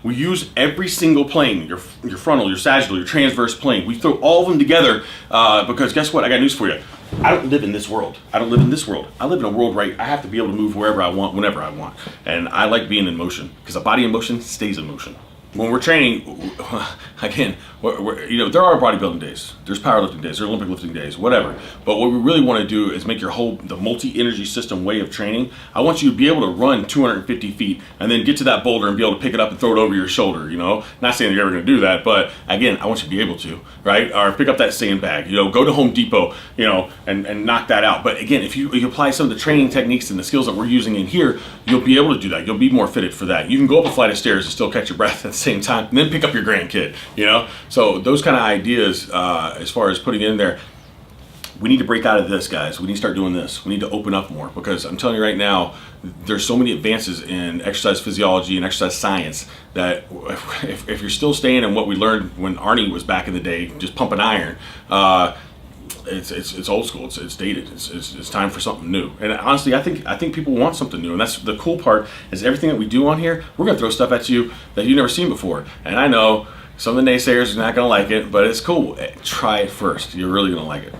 We use every single plane, your frontal, your sagittal, your transverse plane. We throw all of them together because guess what? I got news for you. I don't live in this world. I don't live in this world. I live in a world where I have to be able to move wherever I want, whenever I want. And I like being in motion because a body in motion stays in motion. When we're training, again, there are bodybuilding days, there's powerlifting days, there's Olympic lifting days, whatever. But what we really want to do is make the multi-energy system way of training. I want you to be able to run 250 feet and then get to that boulder and be able to pick it up and throw it over your shoulder, Not saying you're ever going to do that, but again, I want you to be able to, right? Or pick up that sandbag, go to Home Depot, and knock that out. But again, if you apply some of the training techniques and the skills that we're using in here, you'll be able to do that. You'll be more fitted for that. You can go up a flight of stairs and still catch your breath at the same time and then pick up your grandkid, So those kind of ideas, as far as putting it in there, we need to break out of this, guys. We need to start doing this. We need to open up more because I'm telling you right now, there's so many advances in exercise physiology and exercise science that if you're still staying in what we learned when Arnie was back in the day, just pumping iron, it's old school. It's dated. It's time for something new. And honestly, I think people want something new. And that's the cool part is everything that we do on here, we're gonna throw stuff at you that you've never seen before. And I know some of the naysayers are not gonna like it, but it's cool. Try it first. You're really gonna like it.